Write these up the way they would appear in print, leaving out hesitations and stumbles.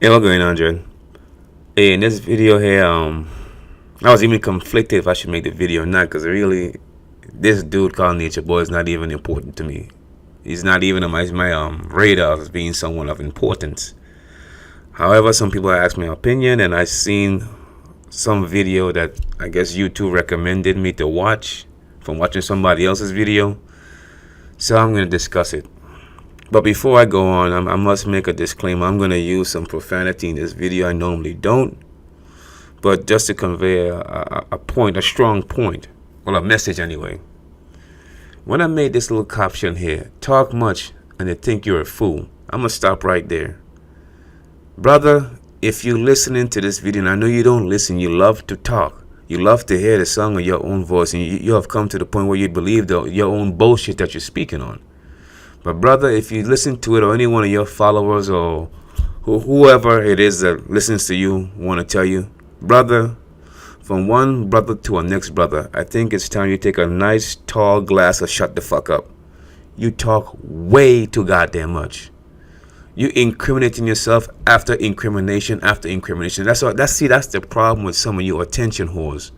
Hey, what's going on, Jared? Hey, in this video here, I was even conflicted if I should make the video or not, because really, this dude called Nature Boy is not even important to me. He's not even on my radar as being someone of importance. However, some people asked my opinion, and I seen some video that I guess YouTube recommended me to watch from watching somebody else's video. So I'm going to discuss it. But before I go on, I must make a disclaimer. I'm going to use some profanity in this video. I normally don't. But just to convey a point, a strong point, or a message anyway. When I made this little caption here, talk much and they think you're a fool, I'm going to stop right there. Brother, if you're listening to this video, and I know you don't listen, you love to talk. You love to hear the song of your own voice, and you have come to the point where you believe your own bullshit that you're speaking on. But brother, if you listen to it, or any one of your followers or whoever it is that listens to you want to tell you, brother, from one brother to a next brother, I think it's time you take a nice tall glass of shut the fuck up. You talk way too goddamn much. You incriminating yourself after incrimination after incrimination. That's the problem with some of you attention whores.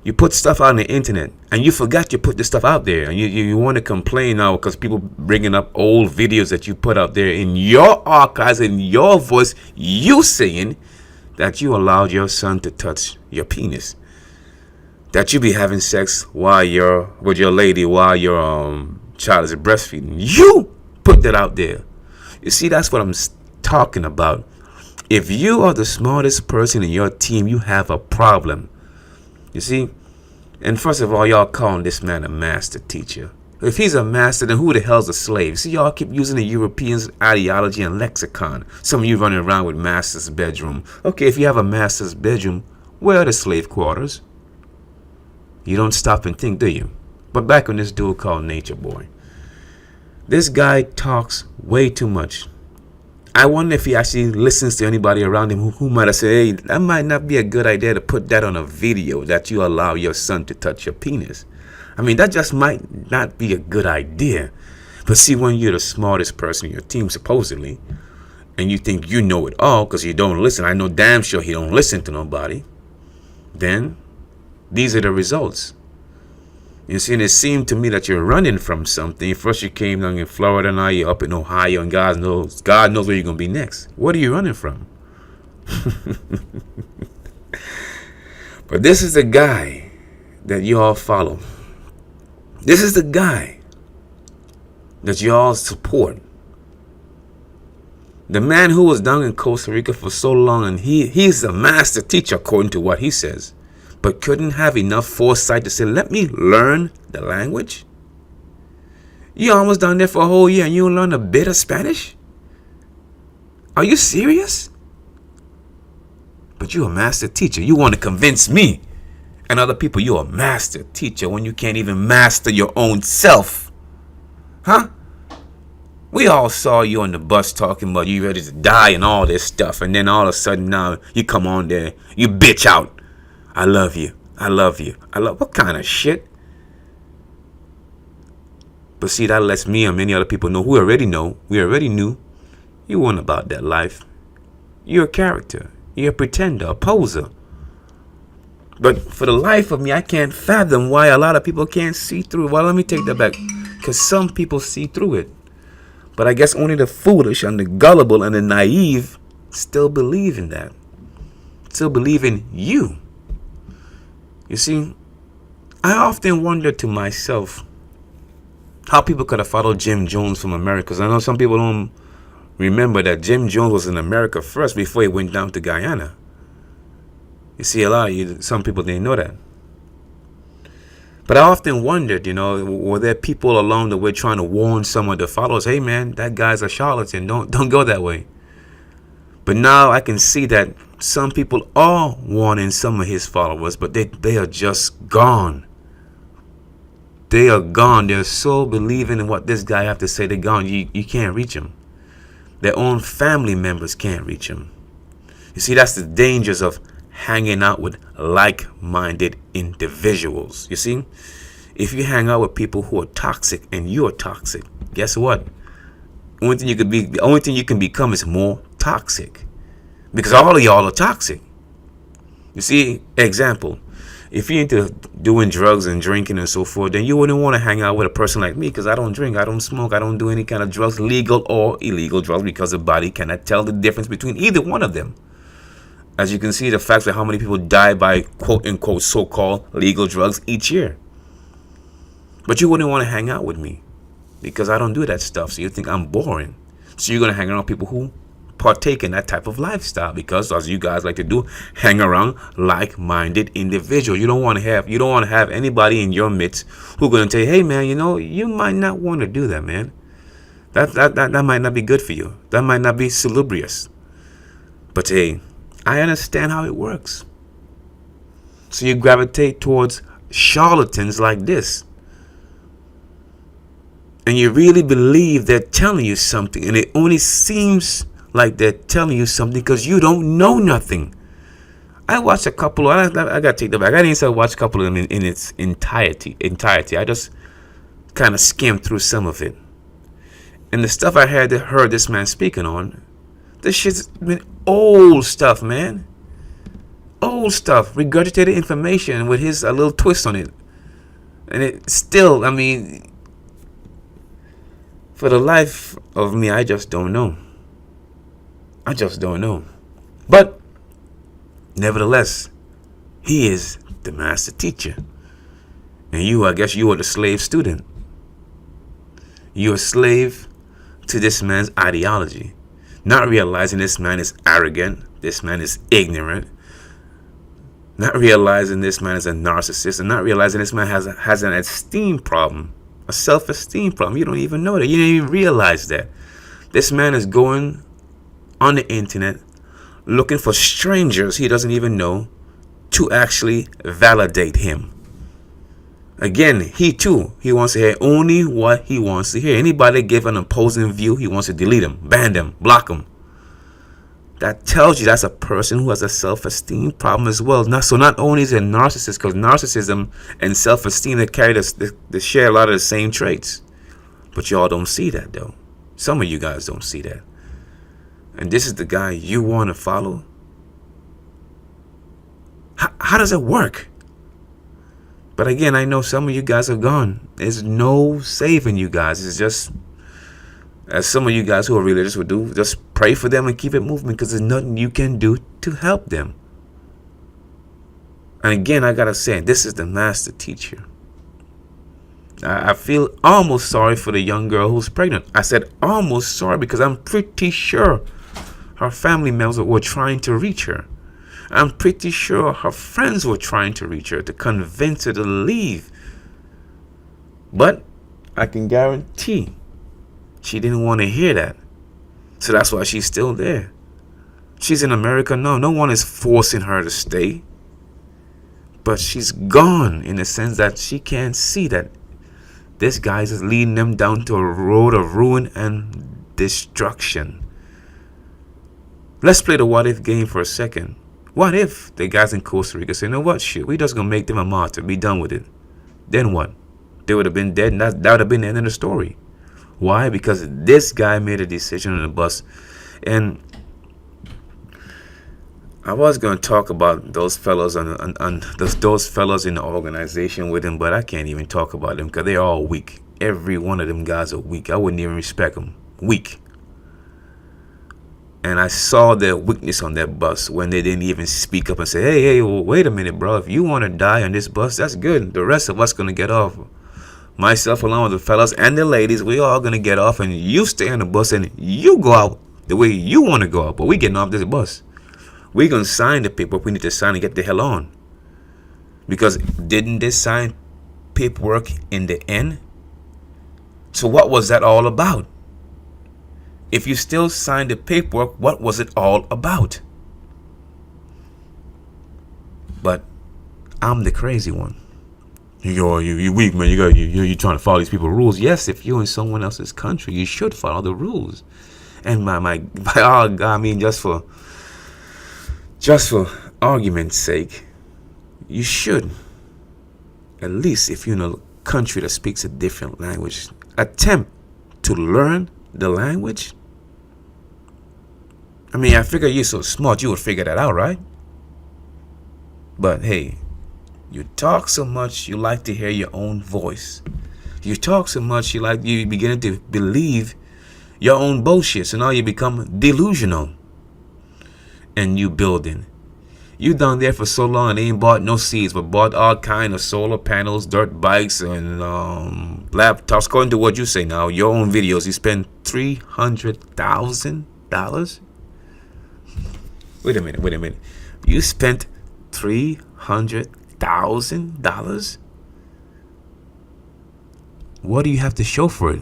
You put stuff out on the internet and you forgot you put this stuff out there, and you want to complain now because people bringing up old videos that you put out there in your archives, in your voice, you saying that you allowed your son to touch your penis, that you be having sex while you're with your lady while your child is breastfeeding. You put that out there. You see, that's what I'm talking about. If you are the smartest person in your team, you have a problem. You see? And first of all, y'all calling this man a master teacher. If he's a master, then who the hell's a slave? See, y'all keep using the Europeans' ideology and lexicon. Some of you running around with master's bedroom. Okay, if you have a master's bedroom, where are the slave quarters? You don't stop and think, do you? But back on this dude called Nature Boy. This guy talks way too much. I wonder if he actually listens to anybody around him who might have said, hey, that might not be a good idea to put that on a video, that you allow your son to touch your penis. I mean, that just might not be a good idea. But see, when you're the smartest person in your team, supposedly, and you think you know it all because you don't listen, I know damn sure he don't listen to nobody, then these are the results. You see, and it seemed to me that you're running from something. First you came down in Florida, now you're up in Ohio, and God knows where you're going to be next. What are you running from? But this is the guy that you all follow. This is the guy that you all support. The man who was down in Costa Rica for so long, and he's a master teacher according to what he says, but couldn't have enough foresight to say, let me learn the language. You almost down there for a whole year and you don't learn a bit of Spanish? Are you serious? But you're a master teacher. You want to convince me and other people you're a master teacher when you can't even master your own self. Huh? We all saw you on the bus talking about you ready to die and all this stuff, and then all of a sudden now you come on there, you bitch out. I love you. I love you. What kind of shit? But see, that lets me and many other people know who already know. We already knew. You weren't about that life. You're a character. You're a pretender, a poser. But for the life of me, I can't fathom why a lot of people can't see through it. Well, let me take that back. Because some people see through it. But I guess only the foolish and the gullible and the naive still believe in that. Still believe in you. You see, I often wonder to myself how people could have followed Jim Jones from America. Because I know some people don't remember that Jim Jones was in America first before he went down to Guyana. You see, some people didn't know that. But I often wondered, were there people along the way trying to warn some of the followers, hey man, that guy's a charlatan, don't go that way. But now I can see that some people are warning some of his followers, but they are just gone. They are gone. They're so believing in what this guy have to say. They're gone. You can't reach them. Their own family members can't reach them. You see, that's the dangers of hanging out with like-minded individuals. You see, if you hang out with people who are toxic and you're toxic, guess what? The only thing you can become is more toxic. because all of y'all are toxic. You see, example, if you're into doing drugs and drinking and so forth, then you wouldn't want to hang out with a person like me, because I don't drink, I don't smoke, I don't do any kind of drugs, legal or illegal drugs, because the body cannot tell the difference between either one of them. As you can see, the facts of how many people die by quote unquote so-called legal drugs each year. But you wouldn't want to hang out with me because I don't do that stuff. So you think I'm boring. So you're going to hang around people who partake in that type of lifestyle, because as you guys like to do, hang around like-minded individuals. You don't want to have anybody in your midst who's going to tell you, hey man, you might not want to do that, man. That might not be good for you. That might not be salubrious. But hey, I understand how it works. So you gravitate towards charlatans like this. And you really believe they're telling you something. And it only seems like they're telling you something because you don't know nothing. I watched a couple. I got to take that back. I didn't say watch a couple of them in its entirety. I just kind of skimmed through some of it. And the stuff I had heard this man speaking on, this shit's been old stuff, man. Old stuff. Regurgitated information with his a little twist on it. And it still, for the life of me, I just don't know. I just don't know. But nevertheless, he is the master teacher. And you, I guess you are the slave student. You're a slave to this man's ideology. Not realizing this man is arrogant. This man is ignorant. Not realizing this man is a narcissist. And not realizing this man has an esteem problem. A self-esteem problem. You don't even know that. You don't even realize that. This man is going on the internet looking for strangers he doesn't even know to actually validate him. Again, he wants to hear only what he wants to hear. Anybody give an opposing view, he wants to delete them, ban them, block them. That tells you that's a person who has a self-esteem problem as well. Not only is it a narcissist, because narcissism and self-esteem, they share a lot of the same traits. But y'all don't see that though. Some of you guys don't see that. And this is the guy you want to follow? How does it work? But again, I know some of you guys are gone. There's no saving you guys. It's just, as some of you guys who are religious would do, just pray for them and keep it moving, because there's nothing you can do to help them. And again, I gotta say, this is the master teacher. I feel almost sorry for the young girl who's pregnant. I said almost sorry because I'm pretty sure her family members were trying to reach her. I'm pretty sure her friends were trying to reach her to convince her to leave. But I can guarantee she didn't want to hear that. So that's why she's still there. She's in America. No one is forcing her to stay. But she's gone in the sense that she can't see that this guy is leading them down to a road of ruin and destruction. Let's play the what if game for a second. What if the guys in Costa Rica say, you know what, shit, we just gonna make them a martyr, be done with it. Then what? They would have been dead, and that would have been the end of the story. Why? Because this guy made a decision on the bus. And I was going to talk about those fellows and those fellows in the organization with him, but I can't even talk about them because they're all weak. Every one of them guys are weak. I wouldn't even respect them. Weak. And I saw their weakness on that bus when they didn't even speak up and say, hey, well, wait a minute, bro. If you want to die on this bus, that's good. The rest of us going to get off. Myself, along with the fellas and the ladies, we all going to get off, and you stay on the bus and you go out the way you want to go out. But we getting off this bus. We're going to sign the paperwork we need to sign and get the hell on. Because didn't they sign paperwork in the end? So what was that all about? If you still signed the paperwork, what was it all about? But I'm the crazy one. You weak, man. You trying to follow these people's rules. Yes, if you're in someone else's country, you should follow the rules. And by all God, I mean just for argument's sake, you should. At least if you're in a country that speaks a different language, attempt to learn the language I mean, I figure you're so smart, you would figure that out, right? But hey, you talk so much, you like to hear your own voice. You talk so much, you beginning to believe your own bullshit. So now you become delusional. And you building. You down there for so long and they ain't bought no seeds, but bought all kind of solar panels, dirt bikes, and laptops. According to what you say now, your own videos, you spend $300,000. Wait a minute. You spent $300,000. What do you have to show for it?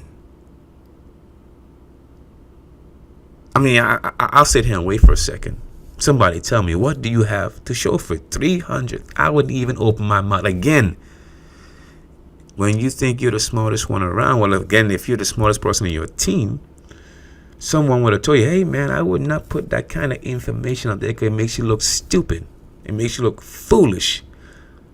I mean, I'll sit here and wait for a second. Somebody tell me, what do you have to show for it? 300. I wouldn't even open my mouth. Again, when you think you're the smartest one around, well, again, if you're the smartest person in your team, someone would have told you, hey, man, I would not put that kind of information out there because it makes you look stupid. It makes you look foolish.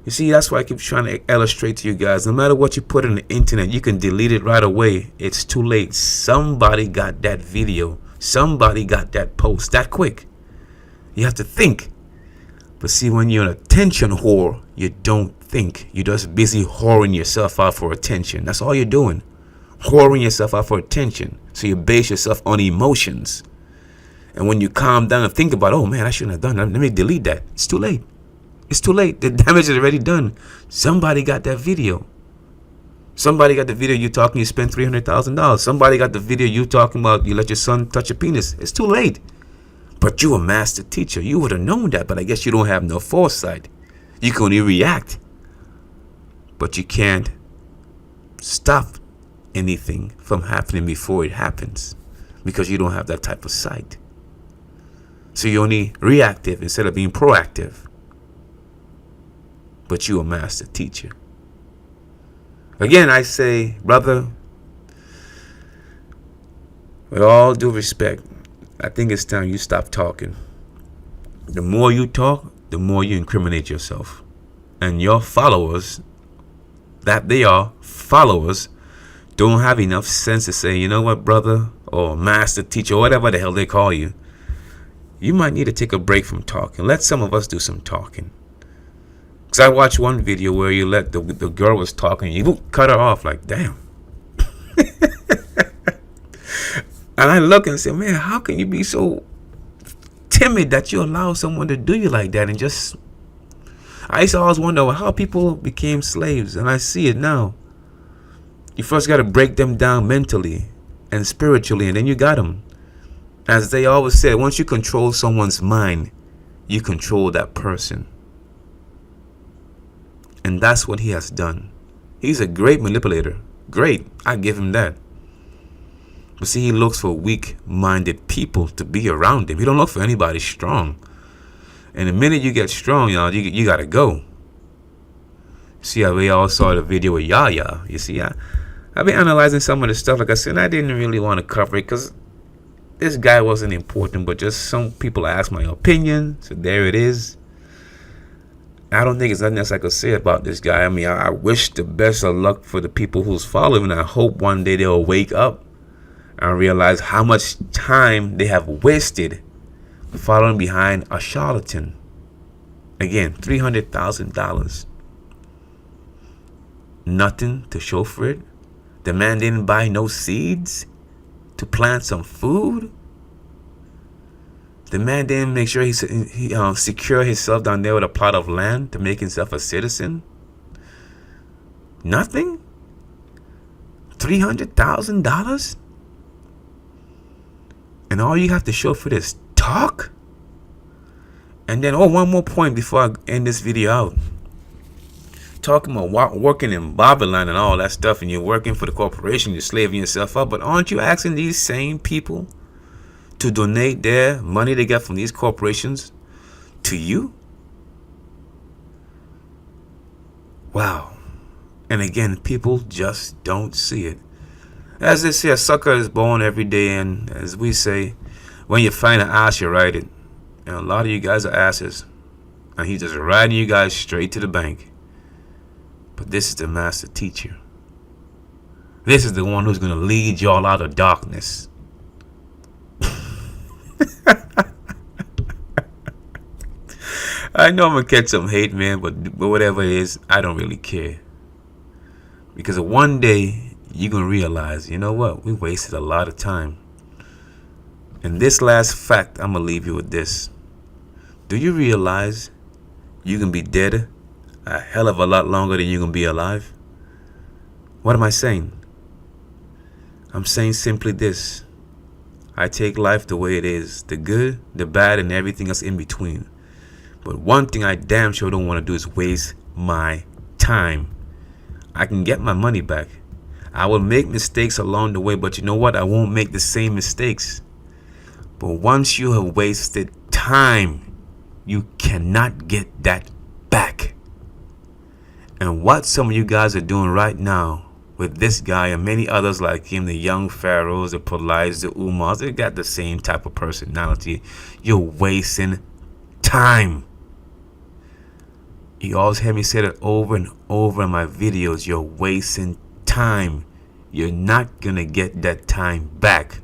You see, that's why I keep trying to illustrate to you guys. No matter what you put on the internet, you can delete it right away. It's too late. Somebody got that video. Somebody got that post that quick. You have to think. But see, when you're an attention whore, you don't think. You're just busy whoring yourself out for attention. That's all you're doing. Whoring yourself out for attention. So you base yourself on emotions. And when you calm down and think about, oh man, I shouldn't have done that. Let me delete that. It's too late. It's too late. The damage is already done. Somebody got that video. Somebody got the video you talking you spent $300,000. Somebody got the video you talking about you let your son touch your penis. It's too late. But you a master teacher. You would have known that, but I guess you don't have no foresight. You can only react. But you can't stop anything from happening before it happens because you don't have that type of sight. So you're only reactive instead of being proactive. But you a master teacher. Again, I say, brother, with all due respect, I think it's time you stop talking. The more you talk, the more you incriminate yourself. And your followers, that they are followers, don't have enough sense to say, you know what, brother, or master teacher, or whatever the hell they call you. You might need to take a break from talking. Let some of us do some talking. Because I watched one video where you let the girl was talking, you cut her off like, damn. And I look and say, man, how can you be so timid that you allow someone to do you like that? And just, I used to always wonder how people became slaves. And I see it now. You first got to break them down mentally and spiritually, and then you got them. As they always said, once you control someone's mind, you control that person. And that's what he has done. He's a great manipulator. Great. I give him that. But see, he looks for weak-minded people to be around him. He don't look for anybody strong. And the minute you get strong, y'all, you got to go. See how we all saw the video with Yaya. You see, I've been analyzing some of the stuff. Like I said, I didn't really want to cover it because this guy wasn't important. But just some people asked my opinion. So there it is. I don't think there's nothing else I could say about this guy. I mean, I wish the best of luck for the people who's following. I hope one day they'll wake up and realize how much time they have wasted following behind a charlatan. Again, $300,000. Nothing to show for it. The man didn't buy no seeds to plant some food. The man didn't make sure he secure himself down there with a plot of land to make himself a citizen. Nothing. $300,000. And all you have to show for this talk. And then, one more point before I end this video out. Talking about working in Babylon and all that stuff, and you're working for the corporation, you're slaving yourself up. But aren't you asking these same people to donate their money they get from these corporations to you? Wow. And again, people just don't see it. As they say, a sucker is born every day, and as we say, when you find an ass, you ride it. And a lot of you guys are asses, and he's just riding you guys straight to the bank. But this is the master teacher. This is the one who's going to lead y'all out of darkness. I know I'm gonna catch some hate, man, but whatever it is, I don't really care. Because one day you're gonna realize, you know what? We wasted a lot of time. And this last fact, I'm gonna leave you with this. Do you realize you can be dead a hell of a lot longer than you're gonna be alive? What am I saying? I'm saying simply this. I take life the way it is, the good, the bad, and everything else in between. But one thing I damn sure don't want to do is waste my time. I can get my money back. I will make mistakes along the way, but you know what? I won't make the same mistakes. But once you have wasted time, you cannot get that back. And what some of you guys are doing right now with this guy and many others like him, the young pharaohs, the polites, the umars, they got the same type of personality. You're wasting time. You always hear me say that over and over in my videos. You're wasting time. You're not gonna get that time back.